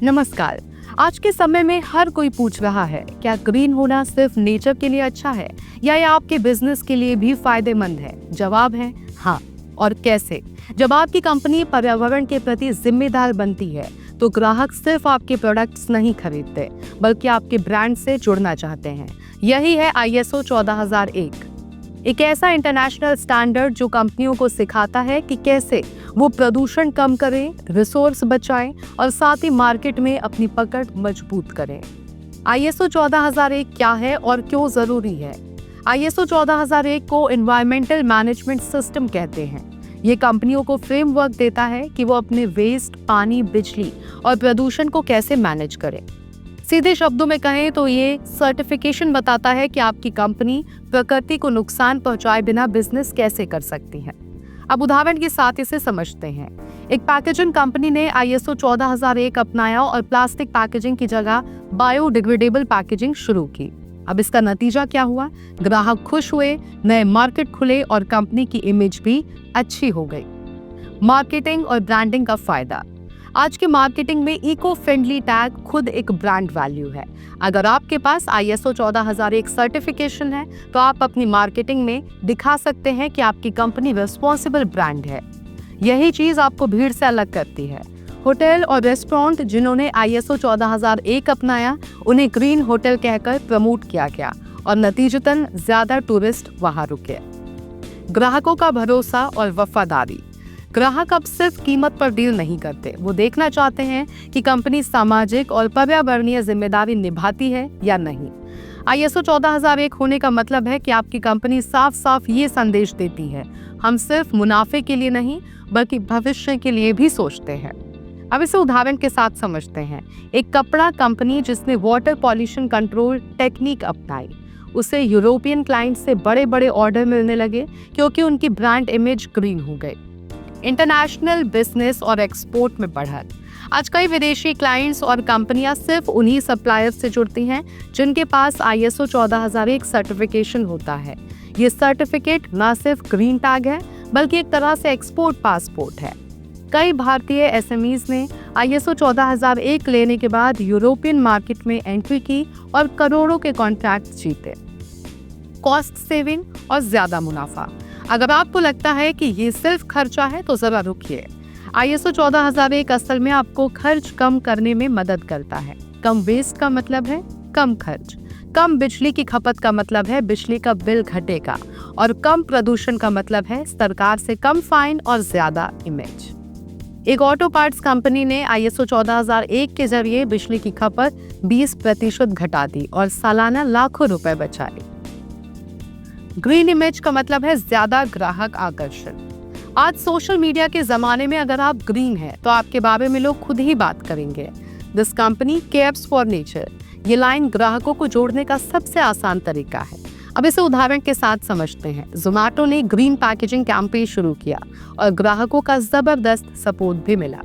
नमस्कार। आज के समय में हर कोई पूछ रहा है, क्या ग्रीन होना सिर्फ नेचर के लिए अच्छा है या ये आपके बिजनेस के लिए भी फायदेमंद है? जवाब है हाँ। और कैसे? जब आपकी कंपनी पर्यावरण के प्रति जिम्मेदार बनती है तो ग्राहक सिर्फ आपके प्रोडक्ट्स नहीं खरीदते बल्कि आपके ब्रांड से जुड़ना चाहते हैं। यही है ISO 14001, एक ऐसा इंटरनेशनल स्टैंडर्ड जो कंपनियों को सिखाता है कि कैसे वो प्रदूषण कम करें, रिसोर्स बचाएं और साथ ही मार्केट में अपनी पकड़ मजबूत करें। ISO 14001 क्या है और क्यों जरूरी है? ISO 14001 को एनवायरमेंटल मैनेजमेंट सिस्टम कहते हैं। ये कंपनियों को फ्रेमवर्क देता है कि वो अपने वेस्ट, पानी, बिजली और प्रदूषण को कैसे मैनेज करें। सीधे शब्दों में कहें तो ये सर्टिफिकेशन बताता है कि आपकी कंपनी प्रकृति को नुकसान पहुंचाए बिना बिजनेस कैसे कर सकती है। अब उदाहरण के साथ इसे समझते हैं। एक पैकेजिंग कंपनी ने ISO 14001 अपनाया और प्लास्टिक पैकेजिंग की जगह बायोडिग्रेडेबल पैकेजिंग शुरू की। अब इसका नतीजा क्या हुआ? ग्राहक खुश हुए, नए मार्केट खुले और कंपनी की इमेज भी अच्छी हो गई। मार्केटिंग और ब्रांडिंग का फायदा। आज के मार्केटिंग में इको फ्रेंडली टैग खुद एक ब्रांड वैल्यू है। अगर आपके पास ISO 14001 सर्टिफिकेशन है तो आप अपनी मार्केटिंग में दिखा सकते हैं कि आपकी कंपनी रिस्पॉन्सिबल ब्रांड है। यही चीज आपको भीड़ से अलग करती है। होटल और रेस्टोरेंट जिन्होंने ISO 14001 अपनाया, उन्हें ग्रीन होटल कहकर प्रमोट किया गया और नतीजतन ज्यादा टूरिस्ट वहां रुके। ग्राहकों का भरोसा और वफादारी। ग्राहक अब सिर्फ कीमत पर डील नहीं करते, वो देखना चाहते हैं कि कंपनी सामाजिक और पर्यावरणीय जिम्मेदारी निभाती है या नहीं। ISO 14001 होने का मतलब है कि आपकी कंपनी साफ साफ ये संदेश देती है, हम सिर्फ मुनाफे के लिए नहीं बल्कि भविष्य के लिए भी सोचते हैं। अब इसे उदाहरण के साथ समझते हैं। एक कपड़ा कंपनी जिसने वाटर पॉल्यूशन कंट्रोल टेक्निक अपनाई, उसे यूरोपियन क्लाइंट से बड़े बड़े ऑर्डर मिलने लगे क्योंकि उनकी ब्रांड इमेज ग्रीन हो गई। इंटरनेशनल बिजनेस और एक्सपोर्ट में बढ़त। आज कई विदेशी क्लाइंट्स और कंपनियां सिर्फ उन्हीं सप्लायर से जुड़ती हैं जिनके पास ISO 14001 सर्टिफिकेशन होता है। ये सर्टिफिकेट न सिर्फ ग्रीन टैग है बल्कि एक तरह से एक्सपोर्ट पासपोर्ट है। कई भारतीय SMEs ने ISO 14001 लेने के बाद यूरोपियन मार्केट में एंट्री की और करोड़ों के कॉन्ट्रैक्ट जीते। कॉस्ट सेविंग और ज्यादा मुनाफा। अगर आपको लगता है कि ये सिर्फ खर्चा है तो जरा रुकिए। ISO 14001 असल में आपको खर्च कम करने में मदद करता है। कम वेस्ट का मतलब है कम खर्च, कम बिजली की खपत का मतलब है बिजली का बिल घटेगा और कम प्रदूषण का मतलब है सरकार से कम फाइन और ज्यादा इमेज। एक ऑटो पार्ट्स कंपनी ने ISO 14001 के जरिए बिजली की खपत 20% घटा दी और सालाना लाखों रुपए बचाए। ग्रीन इमेज का मतलब है ज्यादा ग्राहक आकर्षण। आज सोशल मीडिया के जमाने में अगर आप ग्रीन हैं तो आपके बारे में लोग खुद ही बात करेंगे। This company cares for nature, ये लाइन ग्राहकों को जोड़ने का सबसे आसान तरीका है। अब इसे उदाहरण के साथ समझते हैं। जोमैटो ने ग्रीन पैकेजिंग कैंपेन शुरू किया और ग्राहकों का जबरदस्त सपोर्ट भी मिला।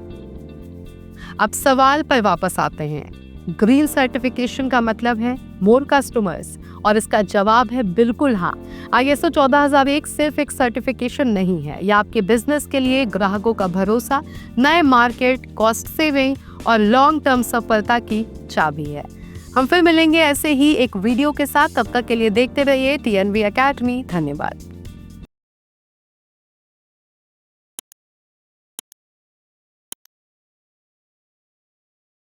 अब सवाल पर वापस आते हैं। ग्रीन सर्टिफिकेशन का मतलब है मोर कस्टमर्स और इसका जवाब है बिल्कुल हाँ। ISO 14001 सिर्फ एक सर्टिफिकेशन नहीं है, यह आपके बिजनेस के लिए ग्राहकों का भरोसा, नए मार्केट, कॉस्ट सेविंग और लॉन्ग टर्म सफलता की चाबी है। हम फिर मिलेंगे ऐसे ही एक वीडियो के साथ। तब तक के लिए देखते रहिए TNV अकेडमी। धन्यवाद।